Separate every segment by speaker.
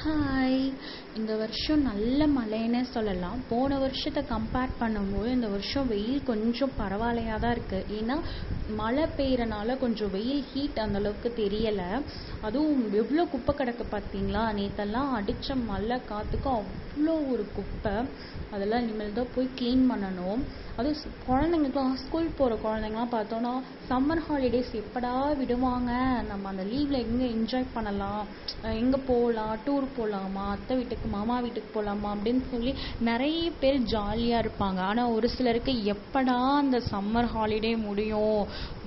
Speaker 1: Hi. இந்த வருஷம் நல்ல மழைன்னே சொல்லலாம். போன வருஷத்தை கம்பேர் பண்ணும்போது இந்த வருஷம் வெயில் கொஞ்சம் பரவாயில்லையாக தான் இருக்குது. ஏன்னா மழை பெய்யறனால கொஞ்சம் வெயில் ஹீட் அந்தளவுக்கு தெரியலை. அதுவும் எவ்வளோ குப்பை கிடக்கு பார்த்தீங்களா? நேற்றெல்லாம் அடித்த மழை காற்றுக்கு அவ்வளோ ஒரு குப்பை. அதெல்லாம் இனிமேல் தான் போய் க்ளீன் பண்ணணும். அதுவும் குழந்தைங்களுக்குலாம் ஸ்கூல் போகிற குழந்தைங்களாம் பார்த்தோன்னா சம்மர் ஹாலிடேஸ் எப்படா விடுவாங்க, நம்ம அந்த லீவில் எங்கே என்ஜாய் பண்ணலாம், எங்கே போகலாம், டூர் போகலாமா, அத்தை வீட்டுக்கு மாமா வீட்டுக்கு போகலாமா அப்படின்னு சொல்லி நிறைய பேர் ஜாலியாக இருப்பாங்க. ஆனால் ஒரு சிலருக்கு எப்படா அந்த சம்மர் ஹாலிடே முடியும்,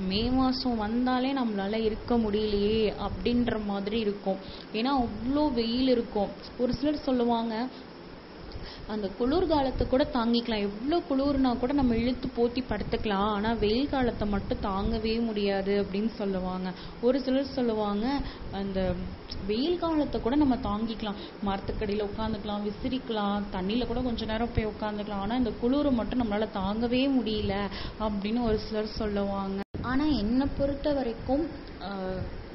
Speaker 1: மே மாதம் வந்தாலே நம்மளால இருக்க முடியலையே அப்படின்ற மாதிரி இருக்கும். ஏன்னா அவ்வளோ வெயில் இருக்கும். ஒரு சிலர் சொல்லுவாங்க அந்த குளிர்காலத்தை கூட தாங்கிக்கலாம், எவ்வளோ குளிர்னா கூட நம்ம இழுத்து போத்தி படுத்துக்கலாம், ஆனால் வெயில் காலத்தை மட்டும் தாங்கவே முடியாது அப்படின்னு சொல்லுவாங்க. ஒரு சிலர் சொல்லுவாங்க அந்த வெயில் காலத்தை கூட நம்ம தாங்கிக்கலாம், மரத்துக்கடியில் உட்காந்துக்கலாம், விசிறிக்கலாம், தண்ணியில் கூட கொஞ்சம் நேரம் போய் உட்காந்துக்கலாம், ஆனால் இந்த குளிரை மட்டும் நம்மளால் தாங்கவே முடியல அப்படின்னு ஒரு சிலர் சொல்லுவாங்க. ஆனால் என்னை பொறுத்த வரைக்கும்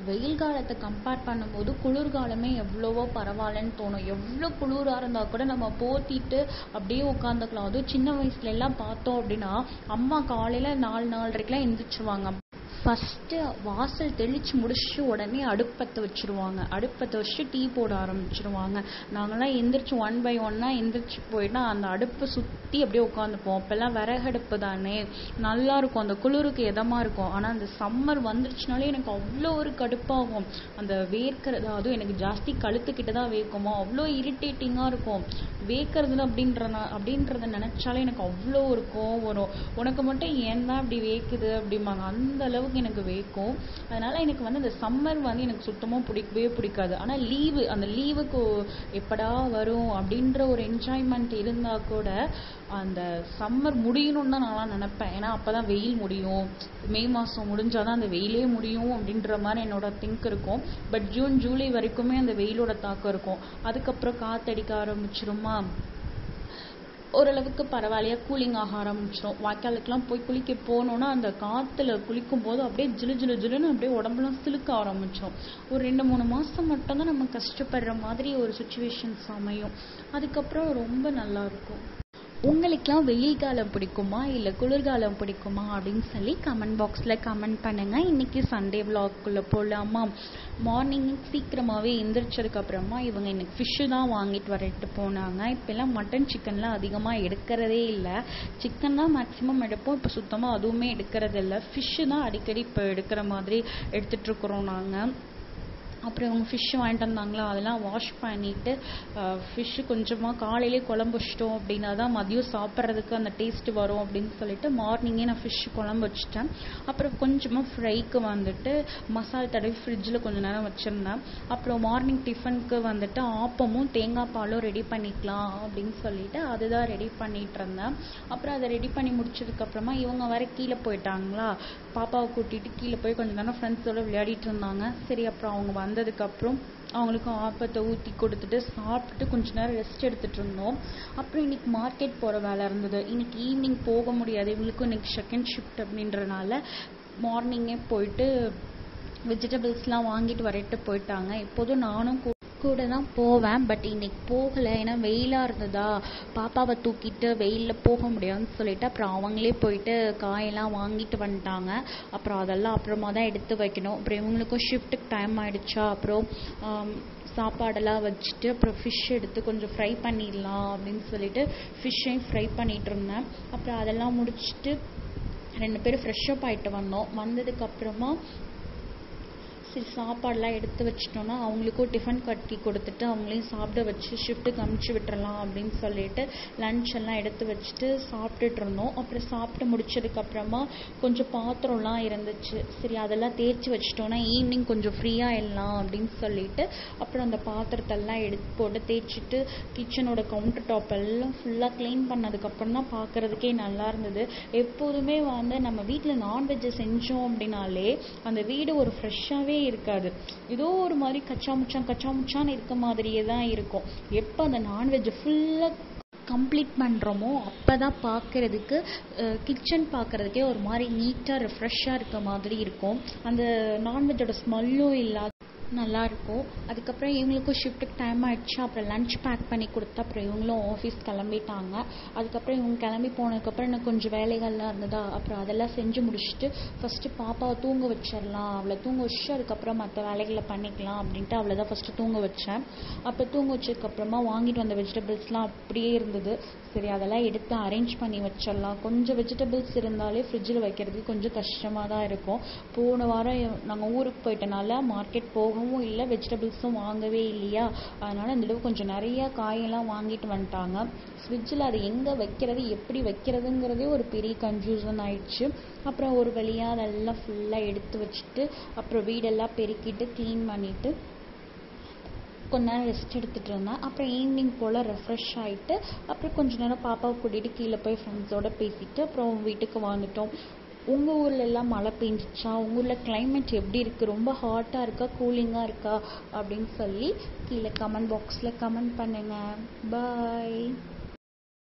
Speaker 1: வெயில் காலத்தை கம்பேர் பண்ணும்போது குளிர்காலமே எவ்வளவோ பரவாயில்லன்னு தோணும். எவ்வளோ குளிராக இருந்தால் கூட நம்ம போத்திட்டு அப்படியே உட்காந்துக்கலாம். அதுவும் சின்ன வயசுல எல்லாம் பார்த்தோம் அப்படின்னா அம்மா காலையில் 4-4:30 எந்திரிச்சிருவாங்க. ஃபஸ்ட்டு வாசல் தெளித்து முடிச்சு உடனே அடுப்பத்தை வச்சுருவாங்க. அடுப்பத்தை வச்சு டீ போட ஆரம்பிச்சிருவாங்க. நாங்கள்லாம் எந்திரிச்சு 1 by 1 எந்திரிச்சு போயிட்டா அந்த அடுப்பை சுற்றி அப்படியே உட்காந்துப்போம். அப்போல்லாம் விறகடுப்பு தானே, நல்லாயிருக்கும், அந்த குளிருக்கு இதமாக இருக்கும். ஆனால் அந்த சம்மர் வந்துருச்சுனாலே எனக்கு அவ்வளோ ஒரு கடுப்பாகும். அந்த வேர்க்கிறது, அதுவும் எனக்கு ஜாஸ்தி கழுத்துக்கிட்ட தான் வேர்க்குமோ, அவ்வளோ இரிட்டேட்டிங்காக இருக்கும். வேர்க்கிறது அப்படின்றத நினச்சாலே எனக்கு அவ்வளோ ஒரு கோவம் வரும். உனக்கு மட்டும் ஏன் தான் இப்படி வேர்க்குது அப்படிம்பாங்க. அந்த அளவுக்கு எனக்கு வேர்க்கும். அதனால எனக்கு அந்த சம்மர் எனக்கு சுத்தமாக பிடிக்கவே பிடிக்காது. ஆனால் அந்த லீவுக்கு எப்படா வரும் அப்படின்ற ஒரு என்ஜாய்மெண்ட் இருந்தால் கூட அந்த சம்மர் முடியணும்னு தான் நான் நினைப்பேன். ஏன்னா அப்போ தான் வெயில் முடியும், மே மாதம் முடிஞ்சாதான் அந்த வெயிலே முடியும் அப்படின்ற மாதிரி என்னோட திங்க் இருக்கும். பட் ஜூன் ஜூலை வரைக்குமே அந்த வெயிலோட தாக்கம் இருக்கும். அதுக்கப்புறம் காற்றடிக்க ஆரம்பிச்சிருமா, ஓரளவுக்கு பரவாயில்லையா கூலிங் ஆக ஆரம்பிச்சிடும். வாய்க்காலுக்கெல்லாம் போய் குளிக்க போனோன்னா அந்த காற்றுல குளிக்கும் போது அப்படியே ஜிலுன்னு அப்படியே உடம்புலாம் சிலுக்க ஆரம்பிச்சிடும். ஒரு 2-3 மாதம் மட்டும்தான் நம்ம கஷ்டப்படுற மாதிரி ஒரு சுச்சுவேஷன்ஸ் அமையும். அதுக்கப்புறம் ரொம்ப நல்லாயிருக்கும். உங்களுக்கெல்லாம் வெயில் காலம் பிடிக்குமா இல்லை குளிர்காலம் பிடிக்குமா அப்படின்னு சொல்லி கமெண்ட் பாக்ஸில் கமெண்ட் பண்ணுங்கள். இன்றைக்கி சண்டே விளாக்குள்ளே போகலாமா? மார்னிங் சீக்கிரமாகவே எந்திரிச்சதுக்கப்புறமா இவங்க இன்னைக்கு ஃபிஷ்ஷு தான் வாங்கிட்டு வரட்டு போனாங்க. இப்போல்லாம் மட்டன் சிக்கன்லாம் அதிகமாக எடுக்கிறதே இல்லை. சிக்கன் தான் மேக்ஸிமம் எடுப்போம், இப்போ சுத்தமாக அதுவுமே எடுக்கிறது இல்லை. ஃபிஷ்ஷு தான் அடிக்கடி இப்போ எடுக்கிற மாதிரி எடுத்துகிட்ருக்குறோம் நாங்கள். அப்புறம் இவங்க ஃபிஷ்ஷு வாங்கிட்டு வந்தாங்களா, அதெல்லாம் வாஷ் பண்ணிவிட்டு ஃபிஷ்ஷு கொஞ்சமாக காலையிலே குழம்பு வச்சிட்டோம் அப்படின்னா தான் மதியம் சாப்பிட்றதுக்கு அந்த டேஸ்ட்டு வரும் அப்படின்னு சொல்லிட்டு மார்னிங்கே நான் ஃபிஷ்ஷு குழம்பு வச்சுட்டேன். அப்புறம் கொஞ்சமாக ஃப்ரைக்கு மசாலா தடவி ஃப்ரிட்ஜில் கொஞ்சம் நேரம் வச்சுருந்தேன். அப்புறம் மார்னிங் டிஃபனுக்கு ஆப்பமும் தேங்காய் பாலும் ரெடி பண்ணிக்கலாம் அப்படின்னு சொல்லிட்டு அதுதான் ரெடி பண்ணிகிட்டு இருந்தேன். அப்புறம் அதை ரெடி பண்ணி முடிச்சதுக்கப்புறமா இவங்க வேறு கீழே போயிட்டாங்களா, பாப்பாவை கூட்டிகிட்டு கீழே போய் கொஞ்சம் நேரம் ஃப்ரெண்ட்ஸோடு விளையாடிட்டு இருந்தாங்க. சரி, அப்புறம் அவங்க வந்ததுக்கப்புறம் அவங்களுக்கும் ஆப்பத்தை ஊற்றி கொடுத்துட்டு சாப்பிட்டுட்டு கொஞ்ச நேரம் ரெஸ்ட் எடுத்துகிட்டு இருந்தோம். அப்புறம் இன்றைக்கி மார்க்கெட் போகிற வேலை இருந்தது. இன்றைக்கி ஈவினிங் போக முடியாது, இவங்களுக்கும் இன்றைக்கி செகண்ட் ஷிஃப்ட் அப்படின்றனால மார்னிங்கே போயிட்டு வெஜிடபிள்ஸ்லாம் வாங்கிட்டு வரட்டு போயிட்டாங்க. எப்போதும் நானும் கூட தான் போவேன், பட் இன்னைக்கு போகலை. ஏன்னா வெயிலாக இருந்ததா, பாப்பாவை தூக்கிட்டு வெயிலில் போக முடியாதுன்னு சொல்லிட்டு அப்புறம் அவங்களே போயிட்டு காயெல்லாம் வாங்கிட்டு வந்துட்டாங்க. அப்புறம் அதெல்லாம் அப்புறமா தான் எடுத்து வைக்கணும். அப்புறம் இவங்களுக்கும் ஷிஃப்ட்டுக்கு டைம் ஆகிடுச்சா, அப்புறம் சாப்பாடெல்லாம் வச்சுட்டு அப்புறம் ஃபிஷ் எடுத்து கொஞ்சம் ஃப்ரை பண்ணிடலாம் அப்படின்னு சொல்லிட்டு ஃபிஷ்ஷையும் ஃப்ரை பண்ணிகிட்டு இருந்தேன். அப்புறம் அதெல்லாம் முடிச்சுட்டு 2 பேரும் ஃப்ரெஷ்ஷப் ஆகிட்டு வந்தோம். வந்ததுக்கப்புறமா சரி சாப்பாடெலாம் எடுத்து வச்சிட்டோன்னா அவங்களுக்கும் டிஃபன் கட்டி கொடுத்துட்டு அவங்களையும் சாப்பிட வச்சு ஷிஃப்ட்டுக்கு அமுச்சு விட்டுறலாம் அப்படின்னு சொல்லிட்டு லன்ச் எல்லாம் எடுத்து வச்சுட்டு சாப்பிட்டுட்டு இருந்தோம். அப்புறம் சாப்பிட்டு முடிச்சதுக்கப்புறமா கொஞ்சம் பாத்திரம்லாம் இருந்துச்சு. சரி அதெல்லாம் தேய்ச்சி வச்சிட்டோன்னா ஈவினிங் கொஞ்சம் ஃப்ரீயாக எல்லாம் அப்படின்னு சொல்லிட்டு அப்புறம் அந்த பாத்திரத்தெல்லாம் எடுத்து போட்டு தேய்ச்சிட்டு கிச்சனோட கவுண்டர் டாப் எல்லாம் ஃபுல்லாக க்ளீன் பண்ணதுக்கப்புறம் தான் பார்க்குறதுக்கே நல்லா இருந்தது. எப்போதுமே நம்ம வீட்டில் நான்வெஜ்ஜை செஞ்சோம் அப்படின்னாலே அந்த வீடு ஒரு ஃப்ரெஷ்ஷாகவே இருக்காது, ஏதோ ஒரு மாதிரி கச்சாமுச்சான்னு இருக்க மாதிரியே தான் இருக்கும். எப்போ அந்த நான்வெஜ் ஃபுல்லாக கம்ப்ளீட் பண்ணுறோமோ அப்போ தான் பார்க்குறதுக்கு கிச்சன் பார்க்குறதுக்கே ஒரு மாதிரி நீட்டாக ரிஃப்ரெஷ்ஷாக இருக்க மாதிரி இருக்கும். அந்த நான்வெஜ்ஜோட ஸ்மெல்லும் இல்லாத நல்லாயிருக்கும். அதுக்கப்புறம் இவங்களுக்கும் ஷிஃப்ட்டுக்கு டைம் ஆகிடுச்சு. அப்புறம் லன்ச் பேக் பண்ணி கொடுத்தா அப்புறம் இவங்களும் ஆஃபீஸ் கிளம்பிட்டாங்க. அதுக்கப்புறம் இவங்க கிளம்பி போனதுக்கப்புறம் எனக்கு கொஞ்சம் வேலைகள்லாம் இருந்ததா, அப்புறம் அதெல்லாம் செஞ்சு முடிச்சுட்டு ஃபஸ்ட்டு பாப்பாவை தூங்க வச்சிடலாம், அவளை தூங்க வச்சுட்டு அதுக்கப்புறம் மற்ற வேலைகளை பண்ணிக்கலாம் அப்படின்ட்டு அவளை தான் ஃபஸ்ட்டு தூங்க வச்சேன். அப்போ தூங்க வச்சதுக்கப்புறமா வாங்கிட்டு வந்த வெஜிடபிள்ஸ்லாம் அப்படியே இருந்தது. சரி அதெல்லாம் எடுத்து அரேஞ்ச் பண்ணி வச்சிடலாம். கொஞ்சம் வெஜிடபிள்ஸ் இருந்தாலே ஃப்ரிட்ஜில் வைக்கிறதுக்கு கொஞ்சம் கஷ்டமாக தான் இருக்கும். போன வாரம் நாங்கள் ஊருக்கு போயிட்டனால மார்க்கெட் போகவும் இல்லை, வெஜிடபிள்ஸும் வாங்கவே இல்லையா, அதனால் இந்த தடவை கொஞ்சம் நிறையா காயெல்லாம் வாங்கிட்டு வந்துட்டாங்க. ஃப்ரிட்ஜில் அதை எங்கே வைக்கிறது எப்படி வைக்கிறதுங்கிறதே ஒரு பெரிய கன்ஃபியூஷன் ஆயிடுச்சு. அப்புறம் ஒரு வழியாக அதெல்லாம் ஃபுல்லாக எடுத்து வச்சுட்டு அப்புறம் வீடெல்லாம் பெருக்கிட்டு க்ளீன் பண்ணிவிட்டு கொஞ்ச நேரம் ரெஸ்ட் எடுத்துகிட்டு இருந்தேன். அப்புறம் ஈவினிங் போல் ரெஃப்ரெஷ் ஆகிட்டு அப்புறம் கொஞ்ச நேரம் பாப்பாவை கூட்டிகிட்டு கீழே போய் ஃப்ரெண்ட்ஸோடு பேசிட்டு அப்புறம் வீட்டுக்கு வந்துட்டோம். உங்கள் ஊரில் எல்லாம் மழை பெஞ்சிச்சா? உங்கள் ஊரில் கிளைமேட் எப்படி இருக்குது? ரொம்ப ஹாட்டாக இருக்கா கூலிங்காக இருக்கா அப்படின்னு சொல்லி கீழே கமெண்ட் பாக்ஸில் கமெண்ட் பண்ணுங்கள். பாய்.